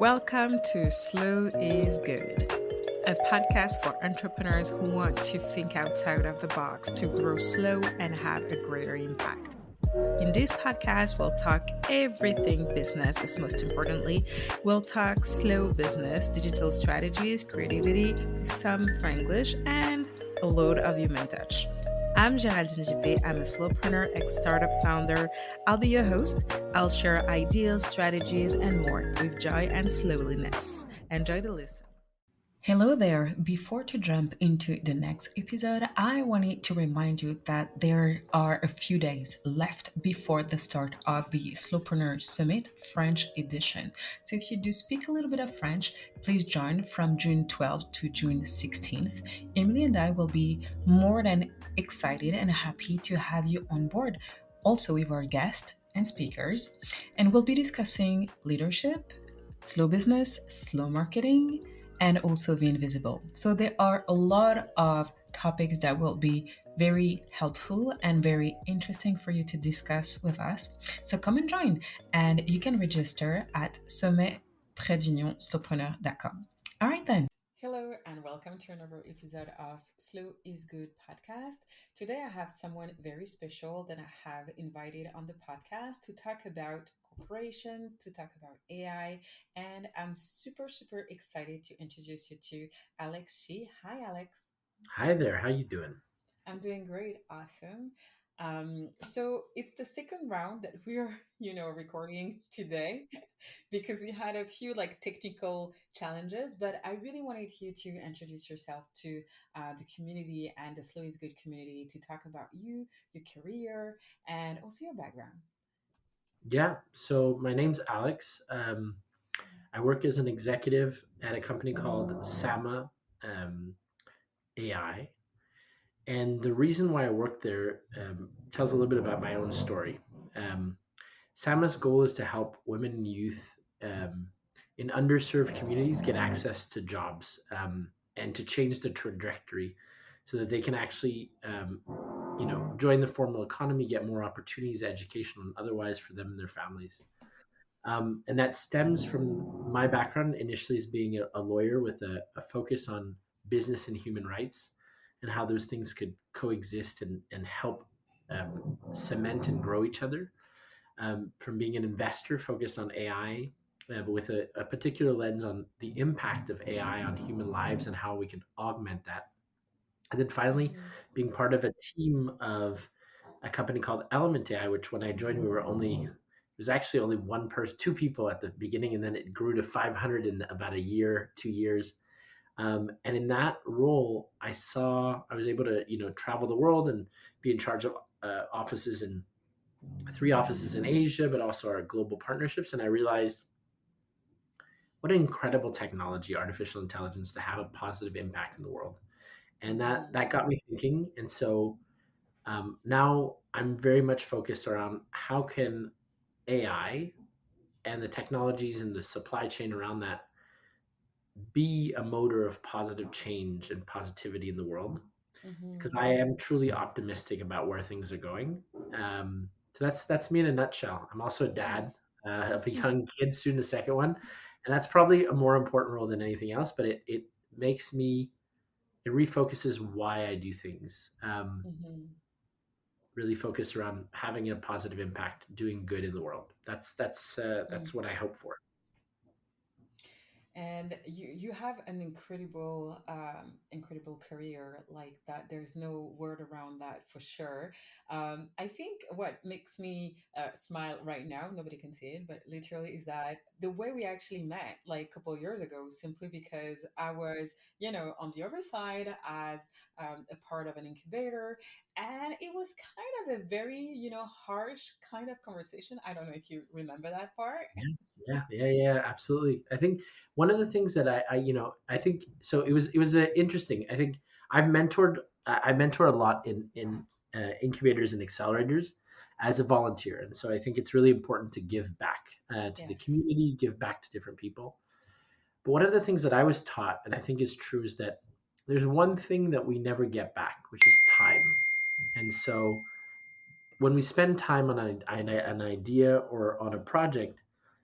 Welcome to Slow is Good, a podcast for entrepreneurs who want to think outside of the box to grow slow and have a greater impact. In this podcast, we'll talk everything business, but most importantly, we'll talk slow business, digital strategies, creativity, some Franglish, and a load of human touch. I'm Geraldine Juppé. I'm a slowpreneur, ex-startup founder. I'll be your host. I'll share ideas, strategies, and more with joy and slowliness. Enjoy the listen. Hello there. Before to jump into the next episode, I wanted to remind you that there are a few days left before the start of the Slowpreneur Summit French edition. So if you do speak a little bit of French, please join from June 12th to June 16th. Emily and I will be more than excited and happy to have you on board, also with our guests and speakers. And we'll be discussing leadership, slow business, slow marketing, and also the invisible. So there are a lot of topics that will be very helpful and very interesting for you to discuss with us. So come and join, and you can register at sommet-slowpreneur.com. All right then. Hello and welcome to another episode of Slow is Good podcast. Today I have someone very special that I have invited on the podcast to talk about corporation, to talk about AI, and I'm super excited to introduce you to Alex Shee. Hi Alex. Hi there. How you doing? I'm doing great. Awesome. So it's the second round that we're, recording today because we had a few like technical challenges, but I really wanted you to introduce yourself to the community and the Slow is Good community to talk about you, your career, and also your background. Yeah. So my name's Alex. I work as an executive at a company called Sama AI, and the reason why I work there tells a little bit about my own story. Um, Sama's goal is to help women and youth in underserved communities get access to jobs and to change the trajectory so that they can actually join the formal economy, get more opportunities, educational and otherwise for them and their families. And that stems from my background initially as being a lawyer with a focus on business and human rights and how those things could coexist and help cement and grow each other. From being an investor focused on AI, but with a particular lens on the impact of AI on human lives and how we can augment that. And then finally, Mhm. being part of a team of a company called Element AI, which when I joined, it was actually only one person, two people at the beginning, and then it grew to 500 in about a year, 2 years. And in that role, I was able to, travel the world and be in charge of offices in three offices in Asia, but also our global partnerships. And I realized what an incredible technology, artificial intelligence, to have a positive impact in the world. And that got me thinking. And so now I'm very much focused around how can AI and the technologies and the supply chain around that be a motor of positive change and positivity in the world, because Mhm. I am truly optimistic about where things are going. So that's me in a nutshell. I'm also a dad of a young kid, soon the second one, and that's probably a more important role than anything else. But it makes me it refocuses why I do things. Mhm. Really focused around having a positive impact, doing good in the world. That's what I hope for. And you have an incredible career like that. There's no word around that for sure. I think what makes me smile right now, nobody can see it, but literally, is that the way we actually met like a couple of years ago, simply because I was, on the other side as a part of an incubator, and it was kind of a very, harsh kind of conversation. I don't know if you remember that part. Yeah, absolutely. I think one of the things that I think so. It was interesting. I think I mentor a lot in incubators and accelerators as a volunteer, and so I think it's really important to give back to the Yes. community, give back to different people. But one of the things that I was taught, and I think is true, is that there's one thing that we never get back, which is time. And so when we spend time on an idea or on a project,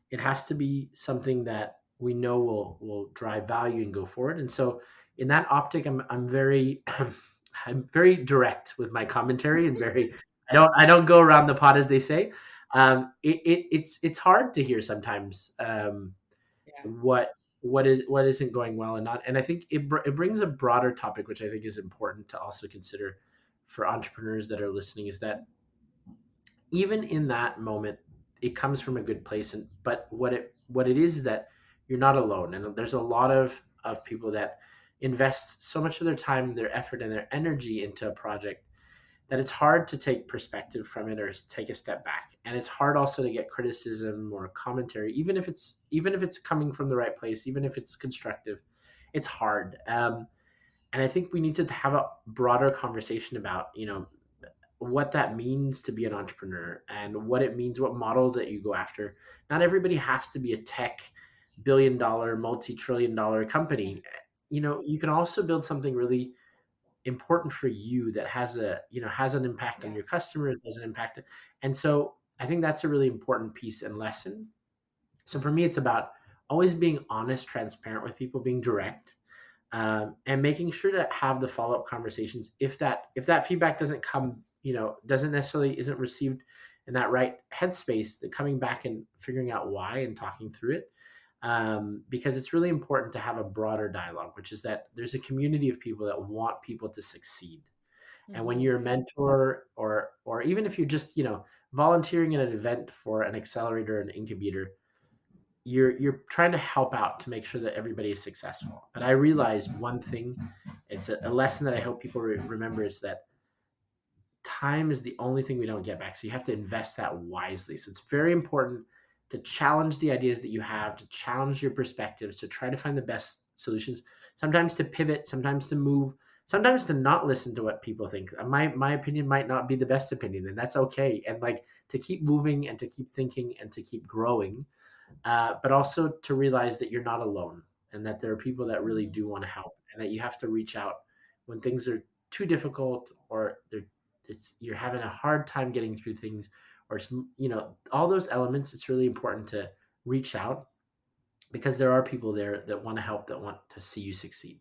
it has to be something that we know will drive value and go forward. And so in that optic, I'm very I'm very direct with my commentary and very I don't go around the pot, as they say. It's hard to hear sometimes, Yeah. what isn't going well and not. And I think it brings a broader topic, which I think is important to also consider for entrepreneurs that are listening, is that even in that moment, it comes from a good place. And but what it is that you're not alone, and there's a lot of people that invest so much of their time, their effort, and their energy into a project that it's hard to take perspective from it or take a step back. And it's hard also to get criticism or commentary, even if it's coming from the right place, even if it's constructive. It's hard. And I think we need to have a broader conversation about, what that means to be an entrepreneur and what it means, what model that you go after. Not everybody has to be a tech billion dollar, multi-trillion dollar company. You can also build something really important for you that has an impact on Yeah. your customers, has an impact. And so I think that's a really important piece and lesson. So for me, it's about always being honest, transparent with people, being direct, and making sure to have the follow up conversations if that feedback doesn't come, doesn't necessarily isn't received in that right headspace. That coming back and figuring out why and talking through it, because it's really important to have a broader dialogue, which is that there's a community of people that want people to succeed. And when Mm-hmm. you're a mentor, or even if you're just volunteering at an event for an accelerator, an incubator, you're trying to help out to make sure that everybody is successful. But I realized one thing, it's a lesson that I hope people remember, is that time is the only thing we don't get back. So you have to invest that wisely. So it's very important to challenge the ideas that you have, to challenge your perspectives, to try to find the best solutions, sometimes to pivot, sometimes to move, sometimes to not listen to what people think. My opinion might not be the best opinion, and that's okay. And like, to keep moving and to keep thinking and to keep growing, but also to realize that you're not alone and that there are people that really Mm-hmm. do want to help, and that you have to reach out when things are too difficult, or you're having a hard time getting through things, or all those elements. It's really important to reach out, because there are people there that want to help, that want to see you succeed.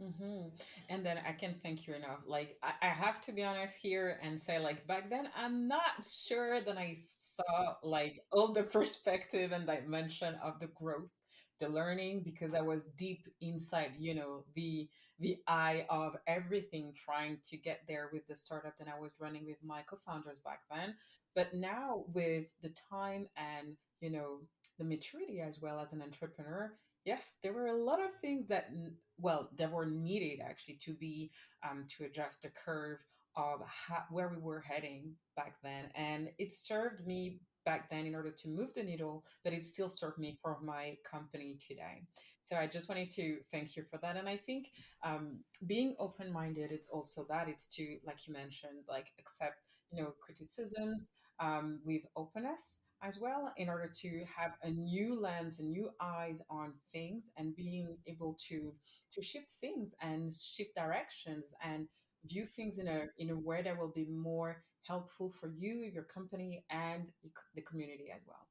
Mm-hmm. And then I can thank you enough. Like I have to be honest here and say, like back then, I'm not sure that I saw like all the perspective and dimension of the growth, the learning, because I was deep inside, the eye of everything, trying to get there with the startup that I was running with my co-founders back then. But now with the time and the maturity as well as an entrepreneur, yes, there were a lot of things that were needed actually to be to adjust the curve of where we were heading back then, and it served me back then in order to move the needle, but it still served me for my company today. So I just wanted to thank you for that, and I think being open-minded, it's also that it's to, like you mentioned, like accept criticisms with openness as well, in order to have a new lens and new eyes on things, and being able to shift things and shift directions and view things in a way that will be more helpful for you, your company, and the community as well.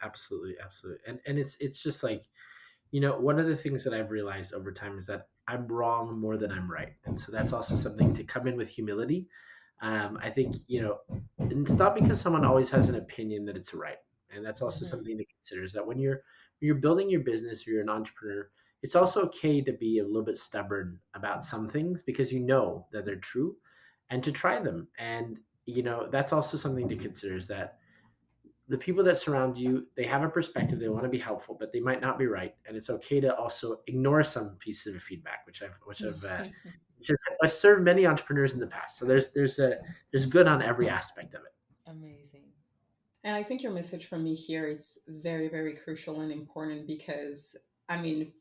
Absolutely, absolutely. And it's just like, one of the things that I've realized over time is that I'm wrong more than I'm right. And so that's also something to come in with humility. I think, and it's not because someone always has an opinion that it's right. And that's also Hmm. something to consider, is that when you're building your business, or you're an entrepreneur, it's also okay to be a little bit stubborn about some things, because you know that they're true, and to try them. And, that's also something to consider, is that the people that surround you, they have a perspective, they want to be helpful, but they might not be right. And it's okay to also ignore some pieces of feedback, which has served many entrepreneurs in the past. So there's good on every aspect of it. Amazing. And I think your message from me here, it's very, very crucial and important because, I mean,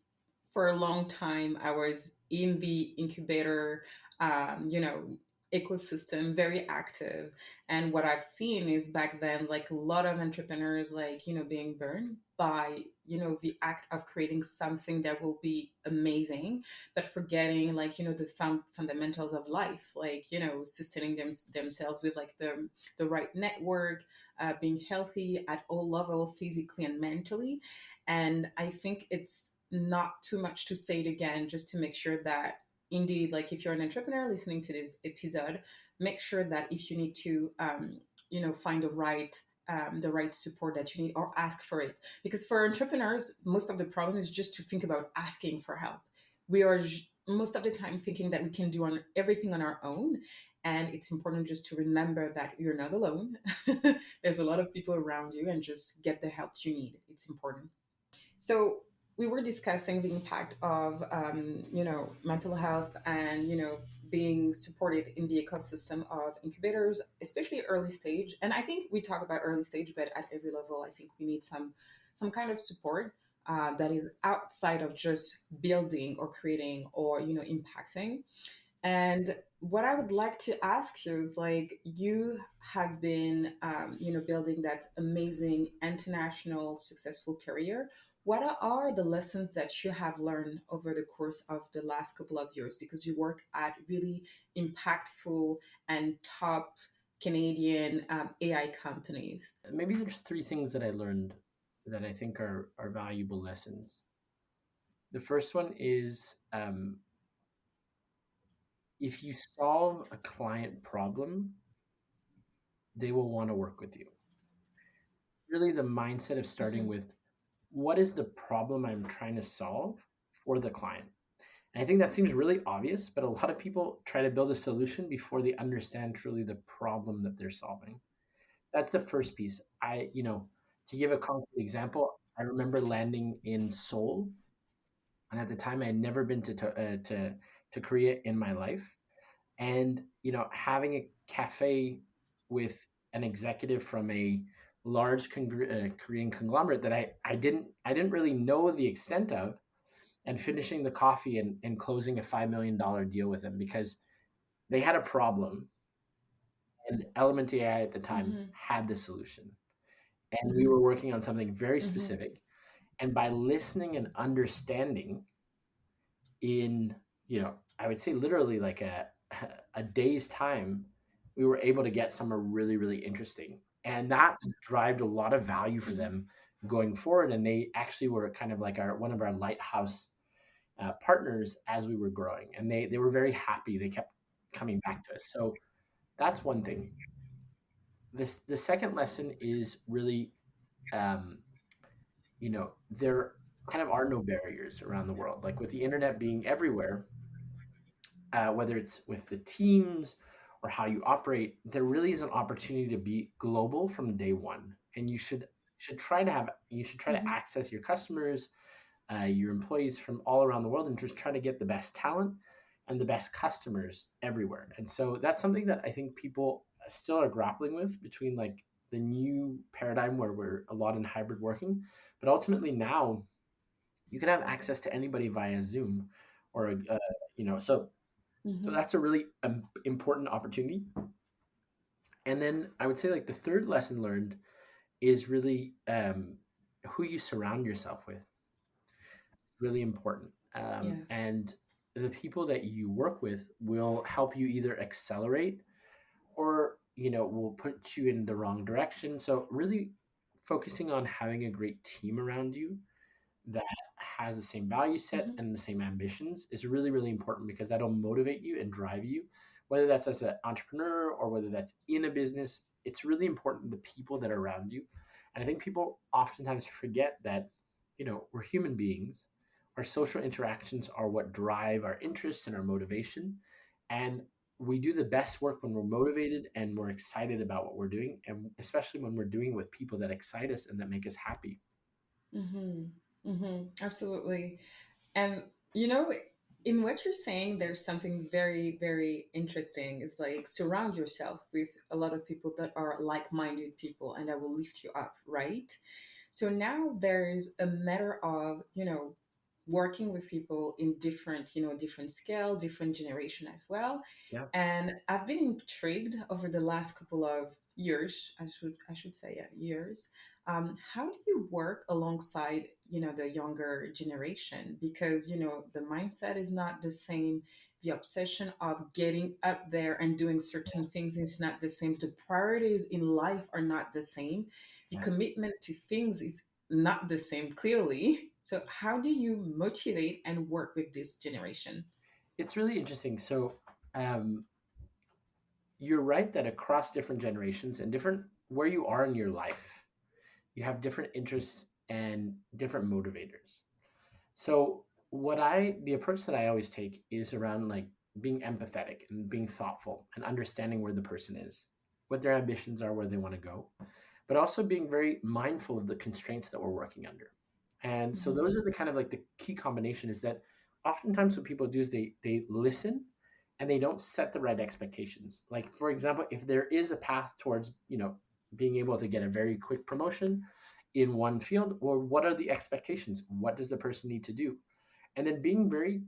for a long time, I was in the incubator, um, you know, ecosystem, very active. And what I've seen is back then, like a lot of entrepreneurs, like, being burned by, the act of creating something that will be amazing, but forgetting, like, the fundamentals of life, like, sustaining themselves with like the right network, being healthy at all levels, physically and mentally. And I think it's not too much to say it again, just to make sure that indeed, like if you're an entrepreneur listening to this episode, make sure that if you need to, find the right support that you need, or ask for it. Because for entrepreneurs, most of the problem is just to think about asking for help. We are most of the time thinking that we can do on everything on our own, and it's important just to remember that you're not alone. There's a lot of people around you, and just get the help you need. It's important. So we were discussing the impact of mental health, and being supported in the ecosystem of incubators, especially early stage. And I think we talk about early stage, but at every level, I think we need some kind of support that is outside of just building or creating or impacting. And what I would like to ask you is, like, you have been, building that amazing international successful career. What are the lessons that you have learned over the course of the last couple of years? Because you work at really impactful and top Canadian AI companies. Maybe there's three things that I learned that I think are valuable lessons. The first one is, if you solve a client problem, they will want to work with you. Really, the mindset of starting Hmm. with, what is the problem I'm trying to solve for the client? And I think that seems really obvious, but a lot of people try to build a solution before they understand truly the problem that they're solving. That's the first piece. To give a concrete example, I remember landing in Seoul, and at the time I had never been to Korea in my life, and having a cafe with an executive from a large Korean conglomerate that I didn't really know the extent of, and finishing the coffee and closing a $5 million deal with them because they had a problem, and Element AI at the time Hmm. had the solution, and we Hmm. were working on something very Hmm. specific. And by listening and understanding in, I would say literally like a day's time, we were able to get somewhere really, really interesting. And that derived a lot of value for Hmm. them going forward. And they actually were kind of like one of our lighthouse partners as we were growing. And they were very happy. They kept coming back to us. So that's one thing. The second lesson is really, um, there kind of are no barriers around the world. Like with the internet being everywhere, whether it's with the teams or how you operate, there really is an opportunity to be global from day one. And you should try to Hmm. access your customers, your employees from all around the world, and just try to get the best talent and the best customers everywhere. And so that's something that I think people still are grappling with, between like the new paradigm where we're a lot in hybrid working, but ultimately now you can have access to anybody via Zoom or so Hmm. that's a really important opportunity. And then I would say like the third lesson learned is really, who you surround yourself with. Really important. Yeah. And the people that you work with will help you either accelerate or will put you in the wrong direction. So really focusing on having a great team around you that has the same value set Hmm. and the same ambitions is really, really important, because that'll motivate you and drive you, whether that's as an entrepreneur or whether that's in a business. It's really important, the people that are around you. And I think people oftentimes forget that, we're human beings. Our social interactions are what drive our interests and our motivation. And we do the best work when we're motivated and we're excited about what we're doing. And especially when we're doing it with people that excite us and that make us happy. Hmm. Hmm. Absolutely. And you know, in what you're saying, there's something very, very interesting. It's like surround yourself with a lot of people that are like-minded people and that will lift you up, right? So now there's a matter of, working with people in different, different scale, different generation as well. Yeah. And I've been intrigued over the last couple of years, I should say, yeah, years. How do you work alongside, the younger generation? Because, the mindset is not the same. The obsession of getting up there and doing certain things is not the same. The priorities in life are not the same. The Yeah. commitment to things is not the same clearly. So, how do you motivate and work with this generation? It's really interesting. So, um, you're right that across different generations and different where you are in your life, you have different interests and different motivators. So, the approach that I always take is around like being empathetic and being thoughtful and understanding where the person is, what their ambitions are, where they want to go, but also being very mindful of the constraints that we're working under. And so Mhm, those are the kind of like the key combination is that oftentimes what people do is they listen and they don't set the right expectations. Like for example, if there is a path towards, being able to get a very quick promotion in one field, or what are the expectations? What does the person need to do? And then being very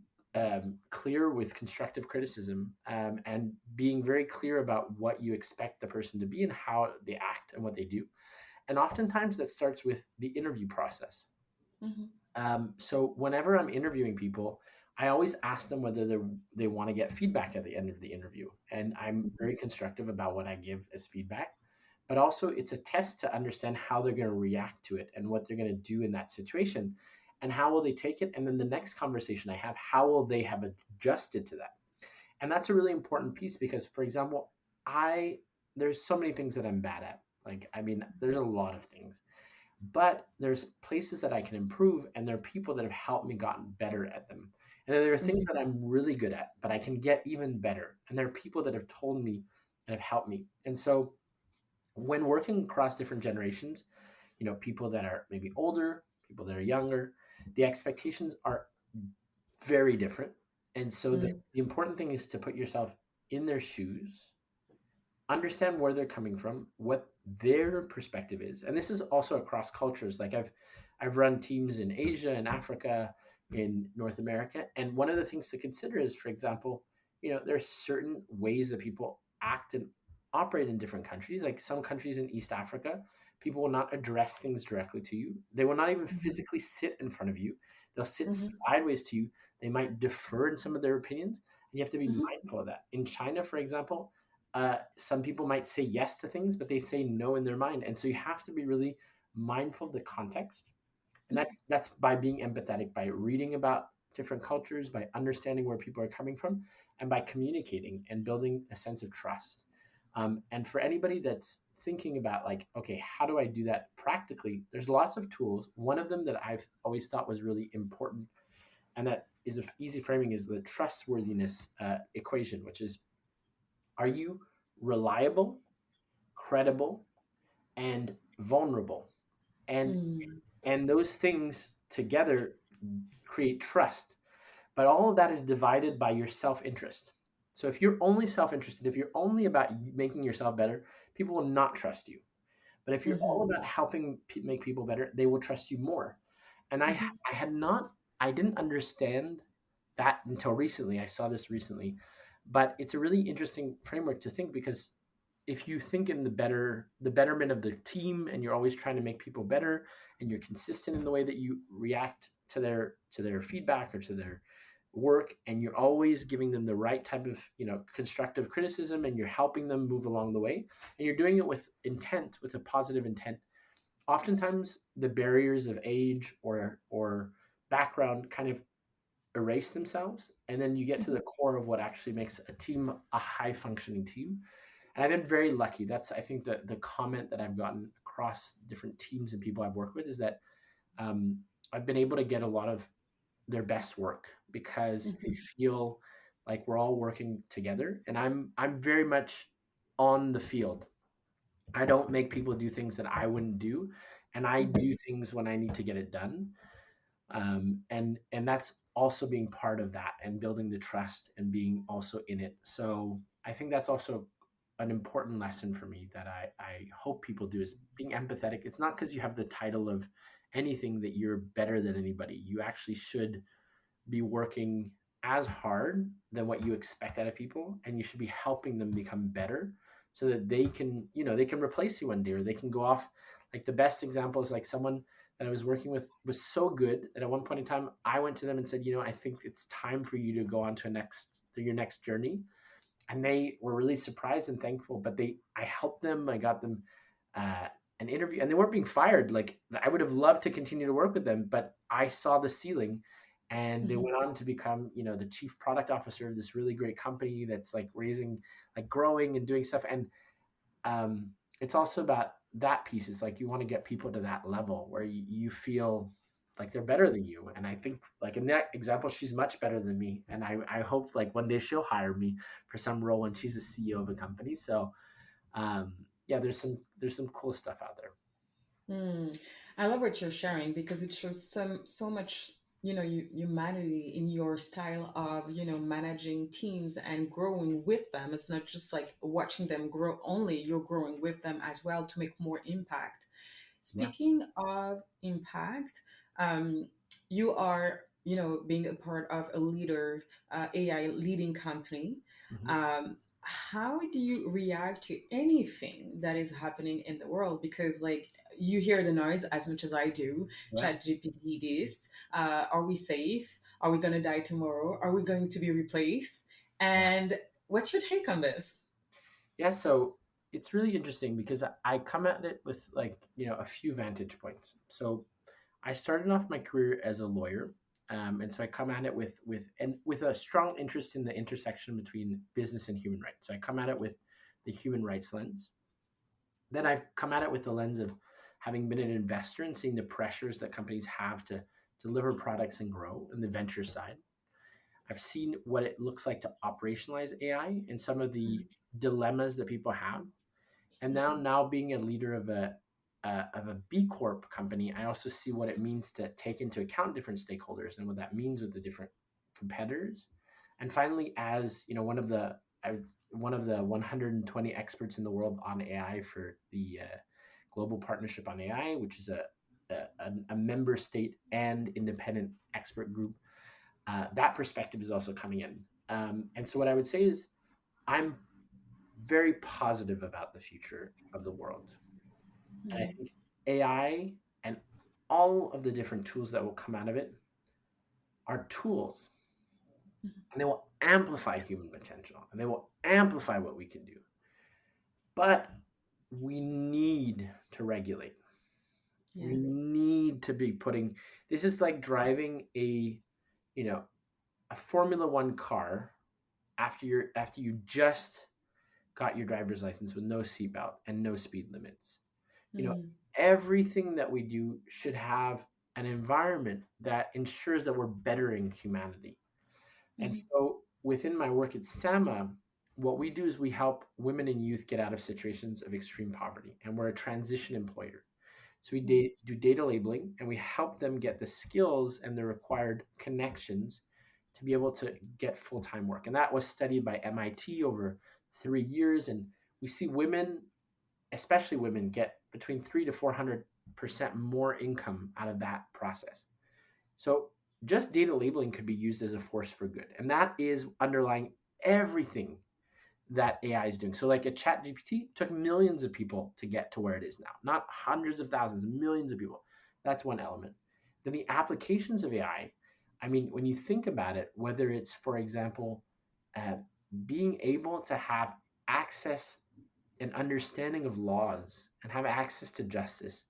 clear with constructive criticism, and being very clear about what you expect the person to be and how they act and what they do. And oftentimes that starts with the interview process. mhm, So whenever I'm interviewing people, I always ask them whether they want to get feedback at the end of the interview. And I'm mhm, very constructive about what I give as feedback. But also, it's a test to understand how they're going to react to it and what they're going to do in that situation and how will they take it. And then the next conversation I have, how will they have adjusted to that? And that's a really important piece because, for example, I there's so many things that I'm bad at. Like, I mean, there's a lot of things, but there's places that I can improve, and there are people that have helped me gotten better at them. And then there are things mhm, that I'm really good at, but I can get even better. And there are people that have told me and have helped me. And so when working across different generations, people that are maybe older, people that are younger, the expectations are very different. And so mhm, the important thing is to put yourself in their shoes, understand where they're coming from, what their perspective is. And this is also across cultures. Like I've run teams in Asia and Africa, in North America, and one of the things to consider is, for example, there's certain ways that people act and operate in different countries. Like some countries in East Africa, people will not address things directly to you. They will not even mhm, physically sit in front of you. They'll sit mhm, sideways to you. They might defer in some of their opinions, and you have to be mhm, mindful of that. In China, for example, some people might say yes to things, but they say no in their mind, and so you have to be really mindful of the context. And that's by being empathetic, by reading about different cultures, by understanding where people are coming from, and by communicating and building a sense of trust. And for anybody that's thinking about like, okay, how do I do that practically? There's lots of tools. One of them that I've always thought was really important, and that is a easy framing, is the trustworthiness equation, which is, are you reliable, credible, and vulnerable? And mhm, and those things together create trust. But all of that is divided by your self-interest. So if you're only self-interested, if you're only about making yourself better, people will not trust you. But if you're all mhm, about helping make people better, they will trust you more. And mhm, I had not, I didn't understand that until recently. I saw this recently, but it's a really interesting framework to think, because if you think in the betterment of the team, and you're always trying to make people better, and you're consistent in the way that you react to their feedback or to their work, and you're always giving them the right type of constructive criticism, and you're helping them move along the way, and you're doing it with intent, with a positive intent, oftentimes the barriers of age or background kind of erase themselves, and then you get to mhm, the core of what actually makes a team a high functioning team. And I've been very lucky. That's, I think, the comment that I've gotten across different teams and people I've worked with is that um, I've been able to get a lot of their best work because they mhm, feel like we're all working together, and I'm very much on the field. I don't make people do things that I wouldn't do, and I mhm, do things when I need to get it done. And that's also being part of that and building the trust and being also in it. So I think that's also an important lesson for me that I hope people do, is being empathetic. It's not because you have the title of anything that you're better than anybody. You actually should be working as hard than what you expect out of people, and you should be helping them become better so that they can they can replace you one day, or they can go off. Like the best example is like someone that I was working with was so good that at one point in time I went to them and said, I think it's time for you to go on to your next journey. And they were really surprised and thankful, but I helped them. I got them an interview, and they weren't being fired. Like, I would have loved to continue to work with them, but I saw the ceiling, and they Mhm. went on to become, the chief product officer of this really great company that's like raising, like growing and doing stuff. And it's also about that piece. It's like you want to get people to that level where you feel like they're better than you. And I think, like, in that example, she's much better than me. And I hope like one day she'll hire me for some role when she's a CEO of a company. So yeah, there's some cool stuff out there. Mm. I love what you're sharing because it shows so much, humanity in your style of, managing teams and growing with them. It's not just like watching them grow only, you're growing with them as well to make more impact. Yeah. Speaking of impact, um, you are, being a part of a leader, AI leading company. Hmm. How do you react to anything that is happening in the world? Because, like, you hear the noise as much as I do. Yeah. Chat GPT this. Are we safe? Are we going to die tomorrow? Are we going to be replaced? Yeah. And what's your take on this? Yeah. So it's really interesting because I come at it with, like, a few vantage points. So I started off my career as a lawyer, and so I come at it with a strong interest in the intersection between business and human rights. So I come at it with the human rights lens. Then I've come at it with the lens of having been an investor and seeing the pressures that companies have to deliver products and grow in the venture side. I've seen what it looks like to operationalize AI and some of the dilemmas that people have. And now being a leader of a B Corp company, I also see what it means to take into account different stakeholders and what that means with the different competitors. And finally, as one of the 120 experts in the world on AI for the Global Partnership on AI, which is a member state and independent expert group. That perspective is also coming in. And so what I would say is I'm very positive about the future of the world. And I Mhm. think AI and all of the different tools that will come out of it are tools, and they will amplify human potential and they will amplify what we can do. But we need to regulate. We Yes. need to be putting this is like driving you know a Formula One car after you just got your driver's license with no seatbelt and no speed limits. you know Mhm. Everything that we do should have an environment that ensures that we're bettering humanity. And Mhm. so within my work at SAMA, what we do is we help women and youth get out of situations of extreme poverty, and we're a transition employer. So we do data labeling, and we help them get the skills and the required connections to be able to get full-time work. And that was studied by MIT over 3 years. And we see women, especially women, get between 300 to 400% more income out of that process. So just data labeling could be used as a force for good, and that is underlying everything that AI is doing. So like a chat GPT took millions of people to get to where it is now, not hundreds of thousands, millions of people. That's one element. Then the applications of I mean, when you think about it, whether it's, for example, uh, being able to have access and understanding of laws and have access to justice.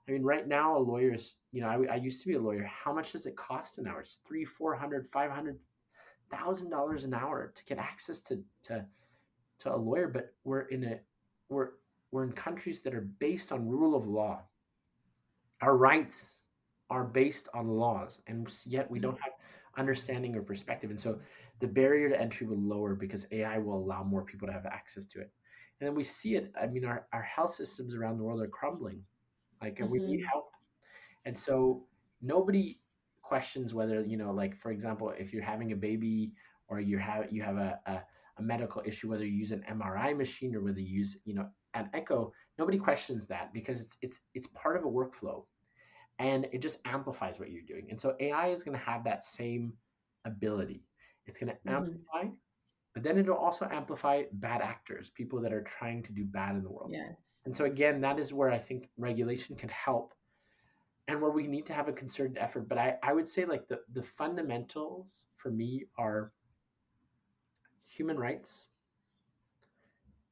I mean, right now, a lawyer's, I used to be a lawyer. How much does it cost an hour? It's 300, 400, 500,000 dollars an hour to get access to a lawyer. But we're we're in countries that are based on rule of law. Our rights are based on laws, and yet we don't have understanding or perspective. And so the barrier to entry will lower because AI will allow more people to have access to it. And then we see it. I mean, our health systems around the world are crumbling. Like, and we need Mhm. help. And so nobody questions whether, like, for example, if you're having a baby or you have a medical issue, whether you use an MRI machine or whether you use, an echo. Nobody questions that because it's part of a workflow, and it just amplifies what you're doing. And so AI is going to have that same ability. It's going to Mhm. amplify, but then it'll also amplify bad actors, people that are trying to do bad in the world. And Yes. so again, that is where I think regulation can help, and where we need to have a concerted effort. But I would say, like, the fundamentals for me are human rights,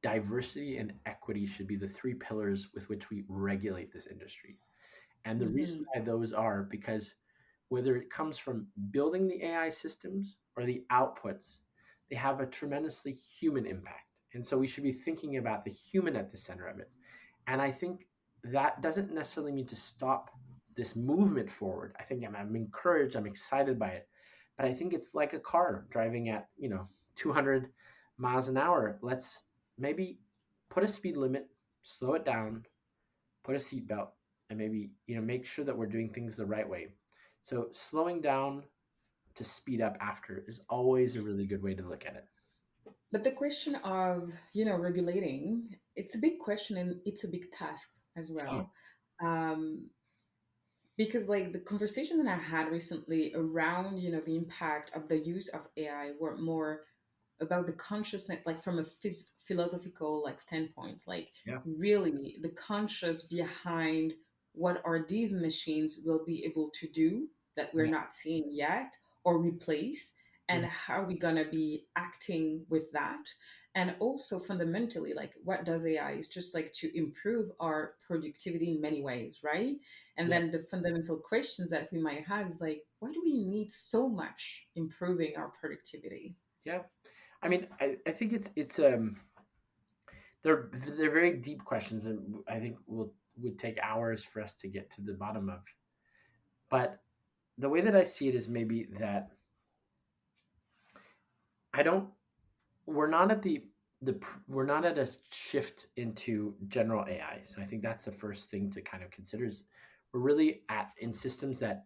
diversity and equity should be the three pillars with which we regulate this industry. And the reason Mm-hmm. why those are because whether it comes from building the AI systems or the outputs, they have a tremendously human impact. And so we should be thinking about the human at the center of it. And I think that doesn't necessarily mean to stop this movement forward. I think I'm encouraged, I'm excited by it. But I think it's like a car driving at, 200 miles an hour. Let's maybe put a speed limit, slow it down, put a seatbelt, and maybe make sure that we're doing things the right way. So slowing down to speed up after is always a really good way to look at it. But the question of, regulating, it's a big question and it's a big task as Yeah, well. Um, because like the conversation that I had recently around, the impact of the use of AI were more about the consciousness, like from a philosophical like standpoint, like yeah, really the conscious behind what are these machines will be able to do that we're yeah. not seeing yet or replace, and Mhm. how we gonna be acting with that. And also fundamentally, like what does AI is just like to improve our productivity in many ways, right? And Yeah, then the fundamental questions that we might have is like, why do we need so much improving our productivity? yeah. I mean, I think it's they're very deep questions, and I think would take hours for us to get to the bottom of. But the way that I see it is maybe that I don't we're not at we're not at a shift into general AI. So I think that's the first thing to kind of consider is we're really at in systems that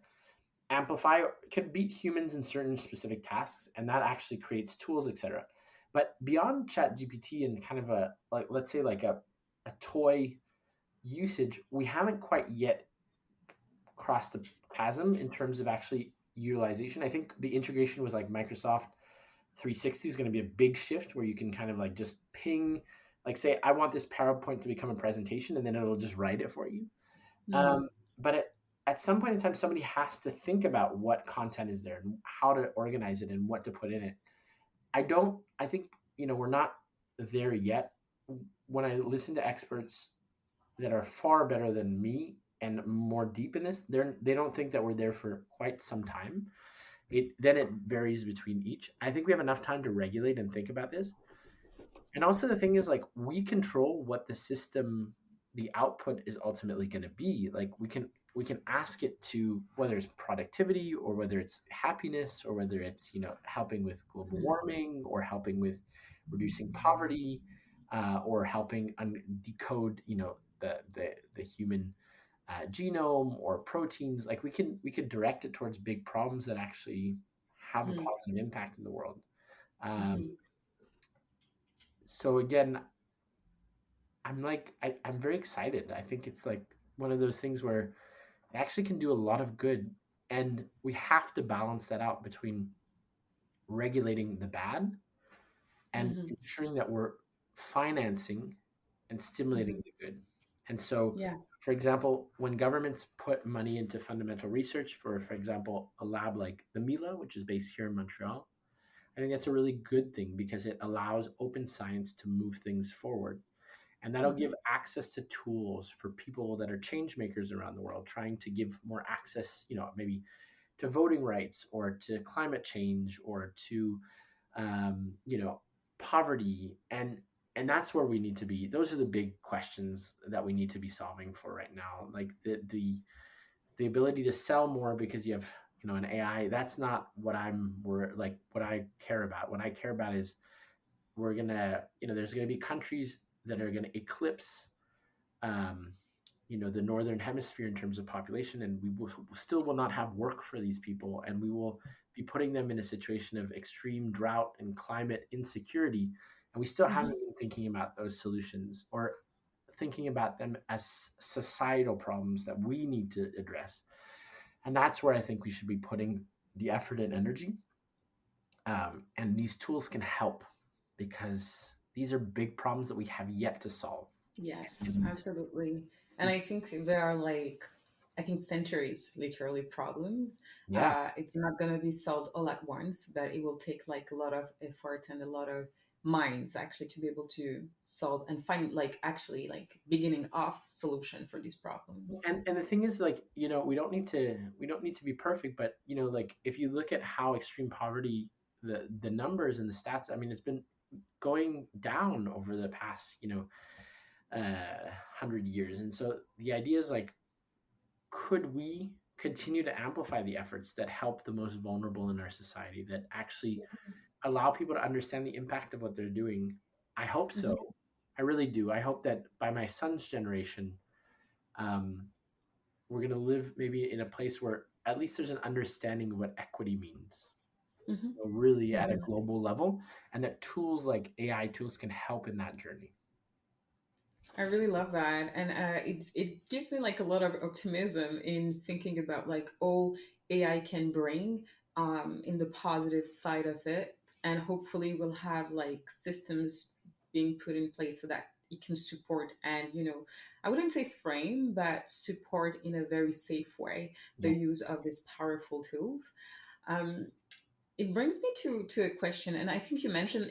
amplify or can beat humans in certain specific tasks, and that actually creates tools, etc. But beyond Chat GPT and kind of a like let's say like a toy usage, we haven't quite yet crossed the chasm in terms of actually utilization. I think the integration with like Microsoft 360 is going to be a big shift where you can kind of like just ping, like say, I want this PowerPoint to become a presentation, and then it'll just write it for you. Mm-hmm. But at some point in time, somebody has to think about what content is there and how to organize it and what to put in it. I think, we're not there yet. When I listen to experts that are far better than me and more deep in this, they don't think that we're there for quite some time. It varies between each. I think we have enough time to regulate and think about this. And also the thing is like we control what the system, the output is ultimately going to be. Like we can ask it to whether it's productivity or whether it's happiness or whether it's helping with global warming or helping with reducing poverty, or helping decode the human genome or proteins. Like we could direct it towards big problems that actually have a positive impact in the world. um, Mm-hmm. so again, I'm very excited. I think it's like one of those things where it actually can do a lot of good, and we have to balance that out between regulating the bad and Mm-hmm. ensuring that we're financing and stimulating Mm-hmm. the good. And so, Yeah. for example, when governments put money into fundamental research for example, a lab like the Mila, which is based here in Montreal, I think that's a really good thing because it allows open science to move things forward. And that'll Mm-hmm. give access to tools for people that are change makers around the world, trying to give more access, maybe to voting rights or to climate change or to um, you know poverty. And that's where we need to be. Those are the big questions that we need to be solving for right now, like the ability to sell more because you have an AI. That's not what what I care about. What I care about is we're gonna there's gonna be countries that are gonna eclipse um, the northern hemisphere in terms of population, and still will not have work for these people, and we will be putting them in a situation of extreme drought and climate insecurity, and we still Mm-hmm. haven't been thinking about those solutions or thinking about them as societal problems that we need to address. And that's where I think we should be putting the effort and energy, and these tools can help because these are big problems that we have yet to solve. Yes, And absolutely. And we, I think there are like, I think centuries, literally problems. yeah, It's not going to be solved all at once, but it will take like a lot of effort and a lot of minds actually to be able to solve and find like actually like beginning off solution for these problems. And the thing is, like, we don't need to be perfect, but like, if you look at how extreme poverty, the numbers and the stats, I mean, it's been going down over the past 100 years. And so the idea is, like, could we continue to amplify the efforts that help the most vulnerable in our society, that actually allow people to understand the impact of what they're doing? I hope Hmm. so. I really do. I hope that by my son's generation, um, we're going to live maybe in a place where at least there's an understanding of what equity means, Hmm. really at a Hmm. global level, and that tools like AI tools can help in that journey. I really love that, and it gives me like a lot of optimism in thinking about like all AI can bring in the positive side of it, and hopefully we'll have like systems being put in place so that it can support and I wouldn't say frame, but support in a very safe way the Yeah. use of these powerful tools. Um, it brings me to a question, and I think you mentioned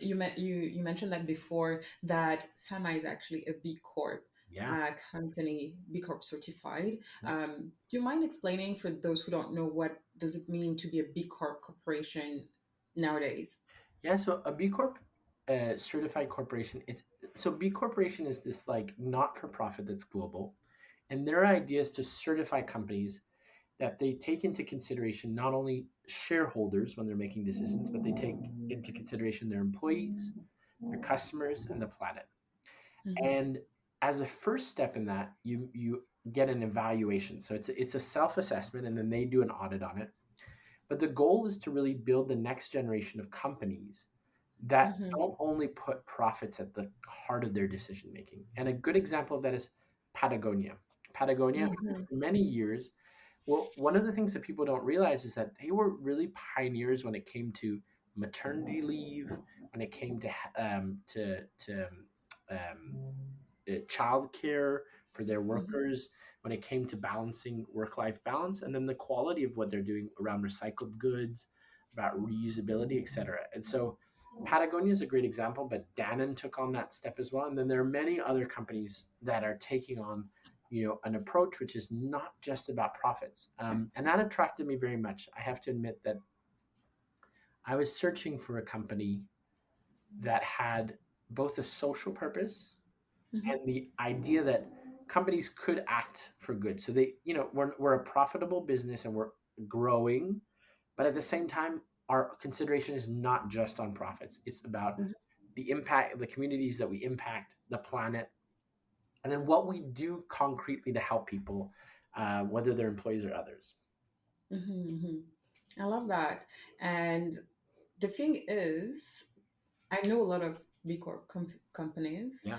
that before, that Sama is actually a B Corp Yeah. company, B Corp certified. Yeah. Do you mind explaining for those who don't know what does it mean to be a B Corp corporation nowadays? Yeah. So a B Corp, certified corporation. So B Corporation is this, like, not for profit that's global, and their idea is to certify companies that they take into consideration not only shareholders when they're making decisions, but they take into consideration their employees, their customers, and the planet. Hmm. And as a first step in that, you get an evaluation. So it's a self assessment, and then they do an audit on it. But the goal is to really build the next generation of companies that Hmm. don't only put profits at the heart of their decision making. And a good example of that is Patagonia. Patagonia, Hmm. for many years, well, one of the things that people don't realize is that they were really pioneers when it came to maternity leave, when it came to childcare for their Hmm. workers, when it came to balancing work-life balance, and then the quality of what they're doing around recycled goods, about reusability, etc. And so Patagonia is a great example, but Danone took on that step as well. And then there are many other companies that are taking on, an approach which is not just about profits. And that attracted me very much. I have to admit that I was searching for a company that had both a social purpose Hmm. and the idea that companies could act for good. So we're a profitable business and we're growing, but at the same time, our consideration is not just on profits. It's about the impact of the communities that we impact, the planet, and then what we do concretely to help people, whether they're employees or others. Hmm. I love that. And the thing is, I know a lot of B Corp companies, Yeah,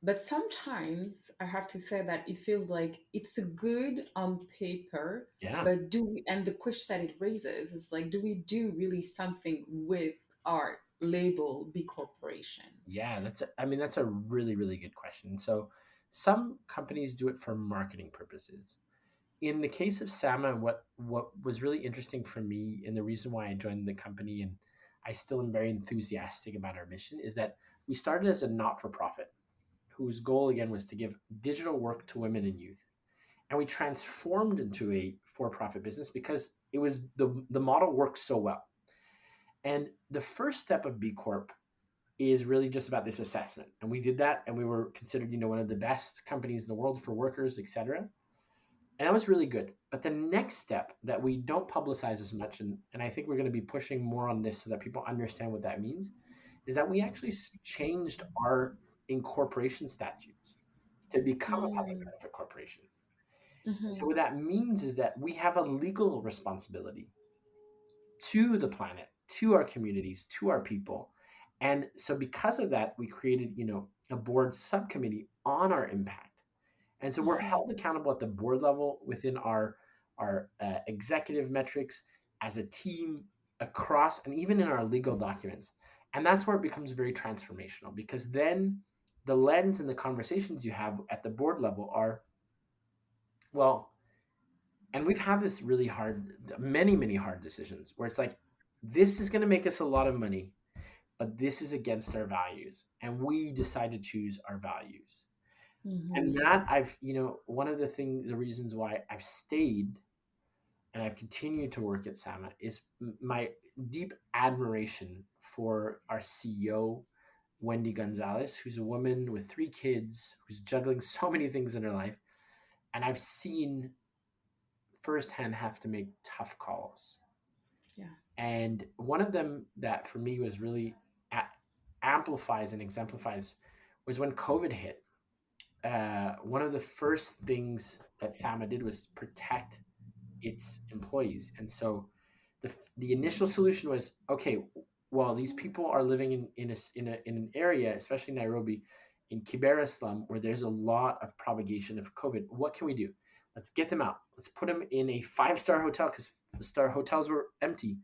but sometimes I have to say that it feels like it's good on paper, yeah, but do we, and the question that it raises is like, do we do really something with our label B Corporation? yeah. I mean, that's a really, really good question. So some companies do it for marketing purposes. In the case of Sama, what was really interesting for me, and the reason why I joined the company, and I still am very enthusiastic about our mission, is that we started as a not-for-profit whose goal again was to give digital work to women and youth, and we transformed into a for-profit business because it was the model worked so well. And the first step of B Corp is really just about this assessment, and we did that, and we were considered, one of the best companies in the world for workers, etc. And that was really good. But the next step that we don't publicize as much, and I think we're going to be pushing more on this so that people understand what that means, is that we actually changed our incorporation statutes to become a public Mm-hmm. benefit corporation. And so Mm-hmm. what that means is that we have a legal responsibility to the planet, to our communities, to our people. And so because of that, we created, a board subcommittee on our impact. And so we're held accountable at the board level within our executive metrics, as a team, across, and even in our legal documents. And that's where it becomes very transformational, because then the lens and the conversations you have at the board level are, well, and we've had this really hard, many, many hard decisions where it's like, this is going to make us a lot of money, but this is against our values, and we decide to choose our values. And Mm-hmm. that I've, one of the reasons why I've stayed and I've continued to work at Sama is my deep admiration for our CEO, Wendy Gonzalez, who's a woman with 3 kids, who's juggling so many things in her life. And I've seen firsthand have to make tough calls. Yeah. And one of them that for me was really a- amplifies and exemplifies was when COVID hit. One of the first things that Sama did was protect its employees. And so the initial solution was, okay, well, these people are living in an area, especially Nairobi, in Kibera slum, where there's a lot of propagation of COVID. What can we do? Let's get them out. Let's put them in a 5-star hotel because star hotels were empty.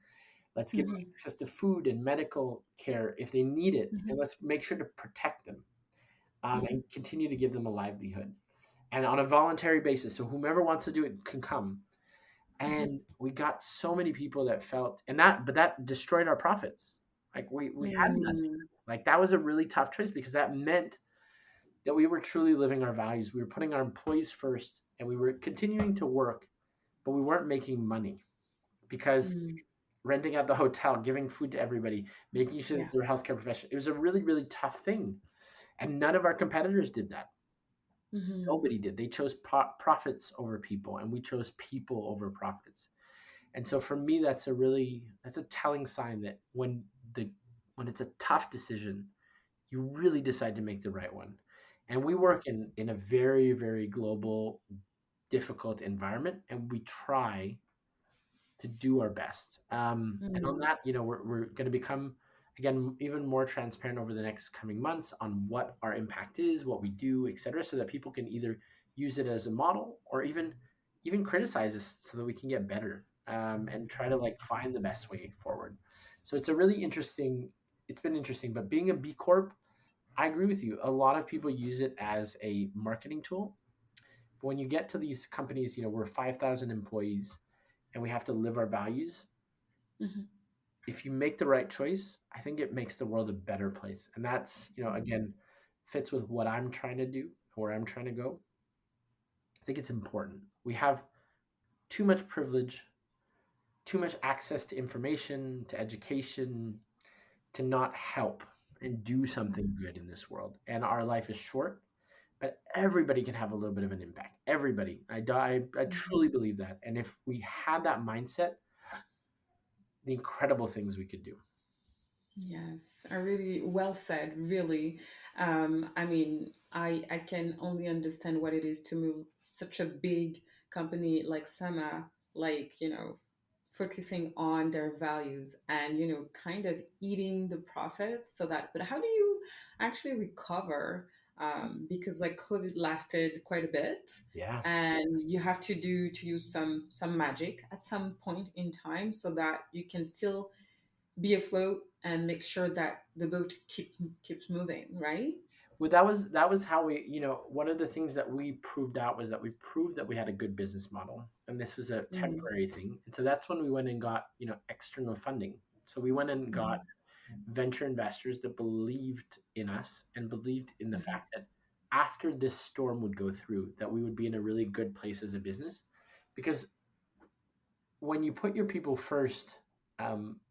Let's give them Mm-hmm. access to food and medical care if they need it, Mm-hmm. and let's make sure to protect them, Mm-hmm. and continue to give them a livelihood, and on a voluntary basis. So whomever wants to do it can come. And we got so many people that felt, but that destroyed our profits. Like we had nothing. Mm-hmm. Like that was a really tough choice because that meant that we were truly living our values. We were putting our employees first, and we were continuing to work, but we weren't making money because Mm-hmm. renting out the hotel, giving food to everybody, making sure Yeah. that they were healthcare professionals. It was a really, really tough thing. And none of our competitors did that. Mm-hmm. Nobody did. They chose profits over people, and we chose people over profits. And so for me, that's a telling sign that the when it's a tough decision, you really decide to make the right one. And we work in a very, very global, difficult environment, and we try to do our best. And on Mm-hmm. that, we're going to become, again, even more transparent over the next coming months on what our impact is, what we do, etc., so that people can either use it as a model or even criticize us so that we can get better, and try to like find the best way forward. So it's a really interesting. It's been interesting, but being a B Corp, I agree with you. A lot of people use it as a marketing tool. But when you get to these companies, we're 5,000 employees and we have to live our values. Mm-hmm. If you make the right choice, I think it makes the world a better place. And that's, again, fits with what I'm trying to do, where I'm trying to go. I think it's important. We have too much privilege, too much access to information, to education, to not help and do something good in this world. And our life is short, but everybody can have a little bit of an impact. Everybody. I Mm-hmm. truly believe that. And if we had that mindset, the incredible things we could do. Yes, I really well said, really. I mean, I can only understand what it is to move such a big company like Sama, like, focusing on their values and, kind of eating the profits so that, but how do you actually recover? Because like COVID lasted quite a bit Yeah. and you have to use some magic at some point in time so that you can still be afloat and make sure that the boat keeps moving, right? Well, that was how we, one of the things that we proved out was that we proved that we had a good business model, and this was a Mm-hmm. temporary thing. And so that's when we went and got, external funding. So we went and got venture investors that believed in us and believed in the Mm-hmm. fact that after this storm would go through, that we would be in a really good place as a business, because when you put your people first, um,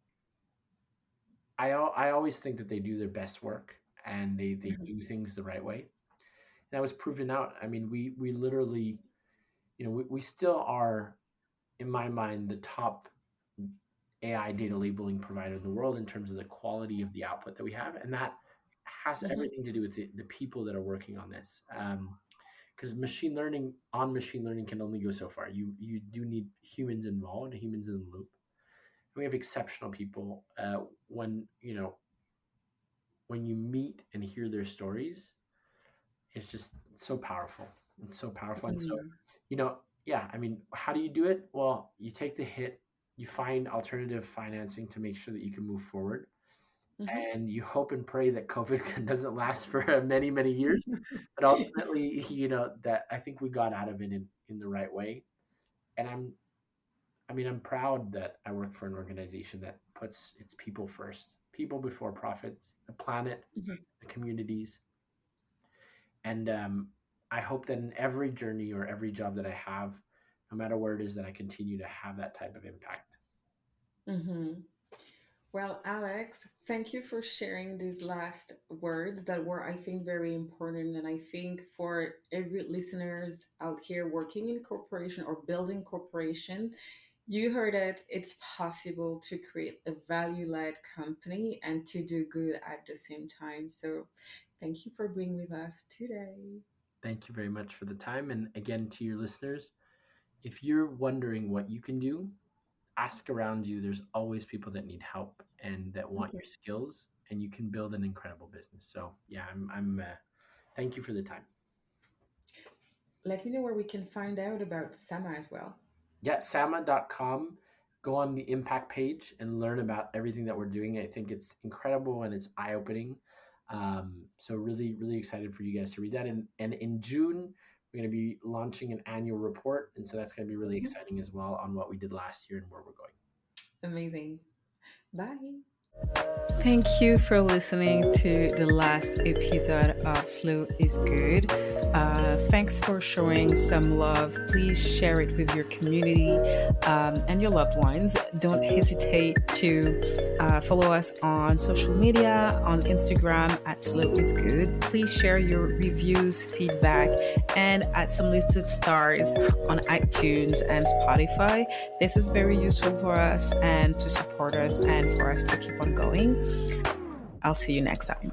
I always think that they do their best work and they Mm-hmm. do things the right way. That was proven out. I mean, we literally, we still are, in my mind, the top AI data labeling provider in the world in terms of the quality of the output that we have, and that has Mm-hmm. everything to do with the people that are working on this. Because machine learning can only go so far. You do need humans involved, humans in the loop. And we have exceptional people. When you meet and hear their stories, it's just so powerful. It's so powerful. And so, Mm-hmm. you know, yeah, I mean, how do you do it? Well, you take the hit, you find alternative financing to make sure that you can move forward. And you hope and pray that COVID doesn't last for many, many years. But ultimately, that I think we got out of it in the right way. And I'm proud that I work for an organization that puts its people first. people before profits, the planet, Mhm. the communities. And I hope that in every journey or every job that I have, no matter where it is, that I continue to have that type of impact. Mhm. Well, Alex, thank you for sharing these last words that were, I think, very important. And I think for every listeners out here working in corporation or building corporation, you heard it. It's possible to create a value-led company and to do good at the same time. So thank you for being with us today. Thank you very much for the time. And again, to your listeners, if you're wondering what you can do, ask around you. There's always people that need help and that want your skills, and you can build an incredible business. So yeah, thank you for the time. Let me know where we can find out about Sama as well. Yeah, sama.com. Go on the impact page and learn about everything that we're doing. I think it's incredible and it's eye opening. So really, really excited for you guys to read that. And in June, we're going to be launching an annual report. And so that's going to be really Mhm. exciting as well on what we did last year and where we're going. Amazing. Bye. Thank you for listening to the last episode of Slow is Good. Thanks for showing some love. Please share it with your community and your loved ones. Don't hesitate to follow us on social media, on Instagram at Slow is Good. Please share your reviews, feedback, and add some listed stars on iTunes and Spotify. This is very useful for us and to support us and for us to keep on going. I'll see you next time.